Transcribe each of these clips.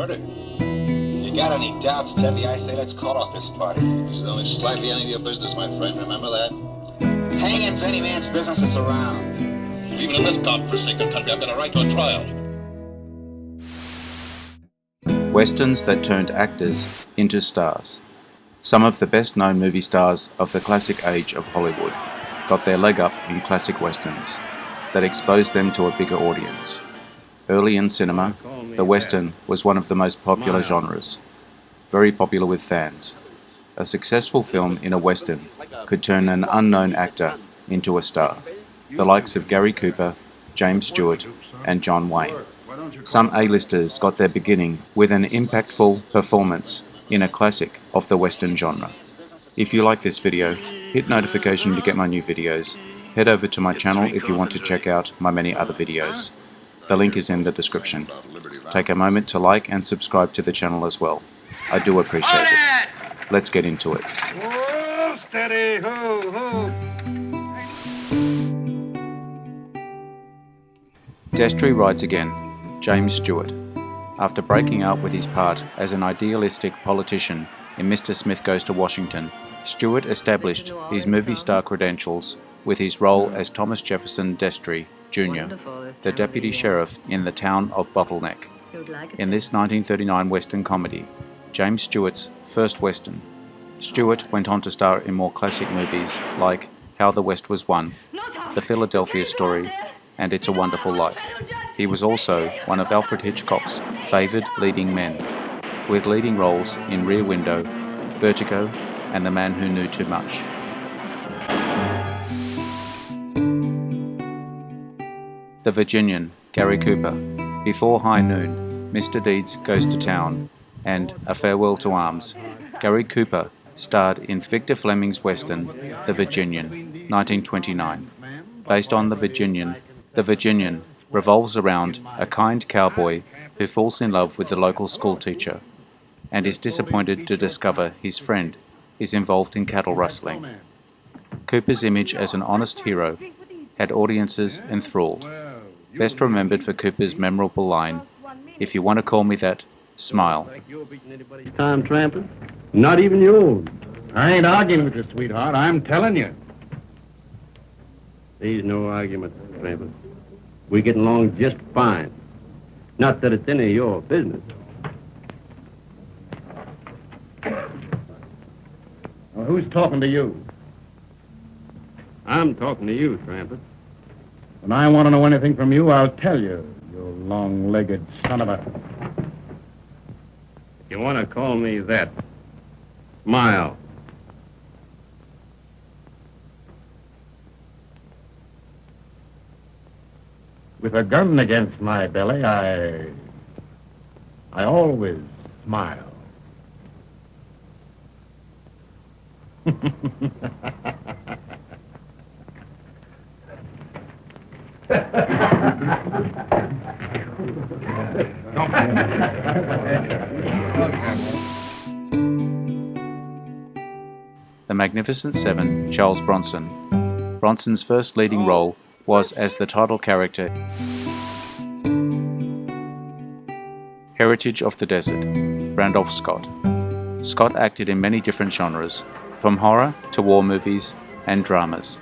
murder. You got any doubts, Teddy? I say let's call off this party. This is only slightly any of your business, my friend. Remember that? Hanging's any man's business that's around. Even in this godforsaken country, I've got a right to a trial. Westerns that turned actors into stars. Some of the best-known movie stars of the classic age of Hollywood got their leg up in classic westerns that exposed them to a bigger audience. Early in cinema, the western was one of the most popular genres, very popular with fans. A successful film in a western could turn an unknown actor into a star, the likes of Gary Cooper, James Stewart, and John Wayne. Some A-listers got their beginning with an impactful performance in a classic of the western genre. If you like this video, hit notification to get my new videos. Head over to my channel if you want to check out my many other videos. The link is in the description. Take a moment to like and subscribe to the channel as well. I do appreciate it. Let's get into it. Whoa, steady, ho, ho. Destry rides again. James Stewart. After breaking out with his part as an idealistic politician in Mr. Smith Goes to Washington, Stewart established his movie star credentials with his role as Thomas Jefferson Destry, Jr., the deputy sheriff in the town of Bottleneck. In this 1939 Western comedy, James Stewart's first Western, Stewart went on to star in more classic movies like How the West Was Won, The Philadelphia Story, and It's a Wonderful Life. He was also one of Alfred Hitchcock's favoured leading men, with leading roles in Rear Window, Vertigo, and The Man Who Knew Too Much. The Virginian, Gary Cooper, Before High Noon, Mr. Deeds Goes to Town, and A Farewell to Arms. Gary Cooper starred in Victor Fleming's Western, The Virginian, 1929. Based on The Virginian revolves around a kind cowboy who falls in love with the local schoolteacher and is disappointed to discover his friend is involved in cattle rustling. Cooper's image as an honest hero had audiences enthralled. Best remembered for Cooper's memorable line, "If you want to call me that, smile." Time tramping? Not even yours. I ain't arguing with you, sweetheart. I'm telling you. There's no argument, tramping. We get along just fine. Not that it's any of your business. Well, who's talking to you? I'm talking to you, Trampet. When I want to know anything from you, I'll tell you, you long-legged son of a... If you want to call me that, smile. With a gun against my belly, I always smile. The Magnificent Seven, Charles Bronson. Bronson's first leading role was as the title character Heritage of the Desert, Randolph Scott. Scott acted in many different genres, from horror to war movies and dramas.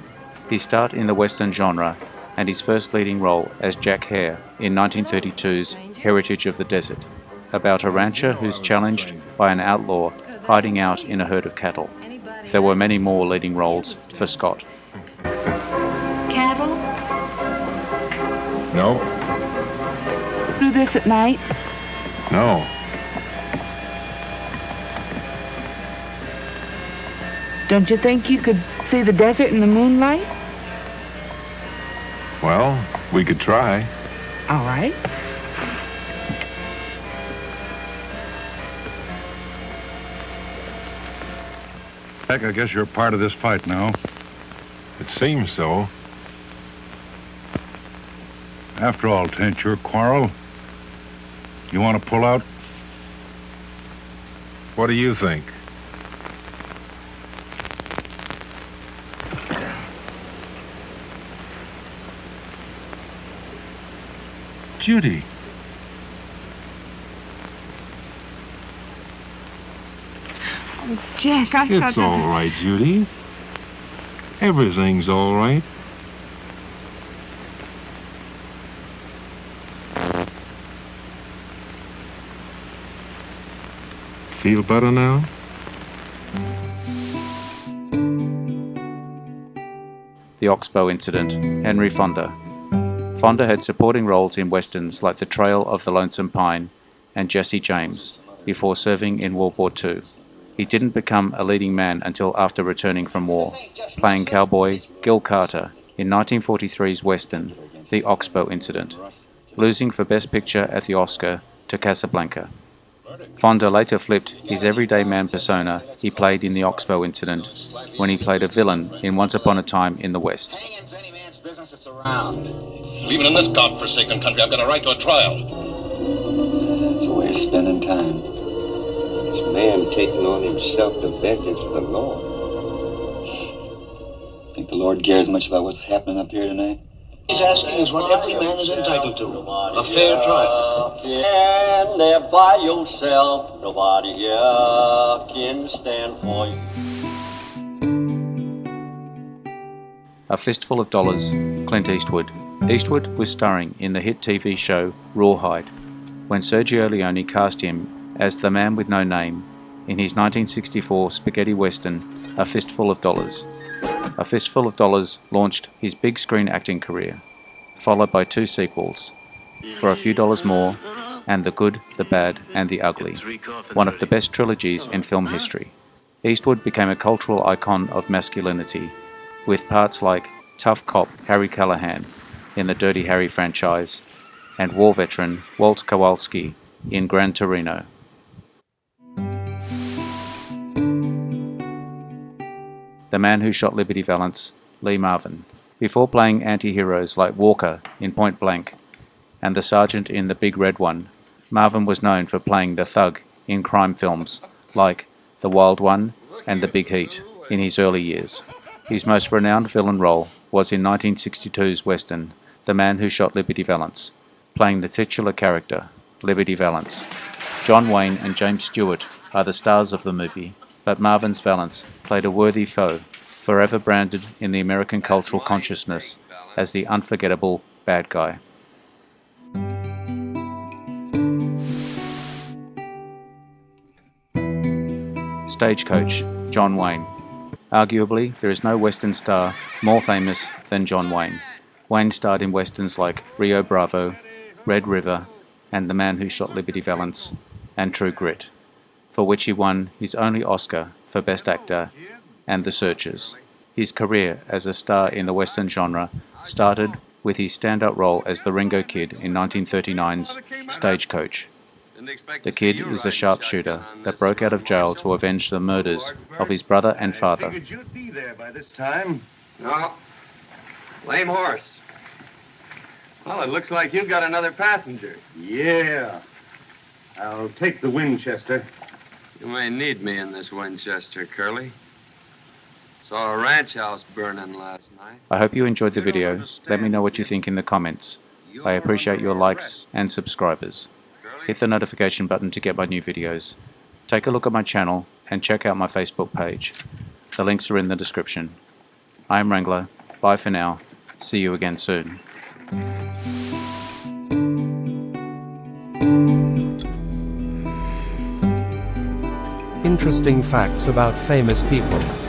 He starred in the Western genre and his first leading role as Jack Hare in 1932's Heritage of the Desert, about a rancher who's challenged by an outlaw hiding out in a herd of cattle. There were many more leading roles for Scott. Cattle? No. Do this at night? No. Don't you think you could see the desert in the moonlight? Well, we could try. All right. Heck, I guess you're part of this fight now. It seems so. After all, it ain't your quarrel. You want to pull out? What do you think? Judy. Jack, I thought It's that... all right, Judy. Everything's all right. Feel better now? The Oxbow Incident, Henry Fonda. Fonda had supporting roles in westerns like The Trail of the Lonesome Pine and Jesse James before serving in World War II. He didn't become a leading man until after returning from war, playing cowboy Gil Carter in 1943's western, The Oxbow Incident, losing for Best Picture at the Oscar to Casablanca. Fonda later flipped his everyday man persona he played in The Oxbow Incident when he played a villain in Once Upon a Time in the West. Hanging's any man's business that's around. Even in this godforsaken country, I've got a right to a trial. It's a way of spending time. This man taking on himself the vengeance of the Lord. Think the Lord cares much about what's happening up here tonight? He's asking is what every man is entitled to. A fair trial. Stand there by yourself. Nobody here can stand for you. A Fistful of Dollars, Clint Eastwood. Eastwood was starring in the hit TV show Rawhide when Sergio Leone cast him as the man with no name in his 1964 spaghetti western A Fistful of Dollars. A Fistful of Dollars launched his big screen acting career, followed by two sequels, For a Few Dollars More and The Good, the Bad and the Ugly, one of the best trilogies in film history. Eastwood became a cultural icon of masculinity, with parts like tough cop Harry Callahan in the Dirty Harry franchise and war veteran Walt Kowalski in Gran Torino. The Man Who Shot Liberty Valance, Lee Marvin. Before playing anti-heroes like Walker in Point Blank and the Sergeant in The Big Red One, Marvin was known for playing the thug in crime films like The Wild One and The Big Heat in his early years. His most renowned villain role was in 1962's western, The Man Who Shot Liberty Valance, playing the titular character, Liberty Valance. John Wayne and James Stewart are the stars of the movie, but Marvin's Valance played a worthy foe, forever branded in the American cultural consciousness as the unforgettable bad guy. Stagecoach, John Wayne. Arguably, there is no Western star more famous than John Wayne. Wayne starred in westerns like Rio Bravo, Red River, and The Man Who Shot Liberty Valance, and True Grit, for which he won his only Oscar for Best Actor, and The Searchers. His career as a star in the Western genre started with his stand-up role as the Ringo Kid in 1939's Stagecoach. The Kid is a sharpshooter that broke out of jail to avenge the murders of his brother and father. You'd be there by this time. No. Lame horse. Well, it looks like you've got another passenger. Yeah. I'll take the Winchester. You may need me in this Winchester, Curly. Saw a ranch house burning last night. I hope you enjoyed the video. Let me know what you think in the comments. I appreciate your likes and subscribers. Hit the notification button to get my new videos. Take a look at my channel and check out my Facebook page. The links are in the description. I am Wrangler. Bye for now. See you again soon. Interesting facts about famous people.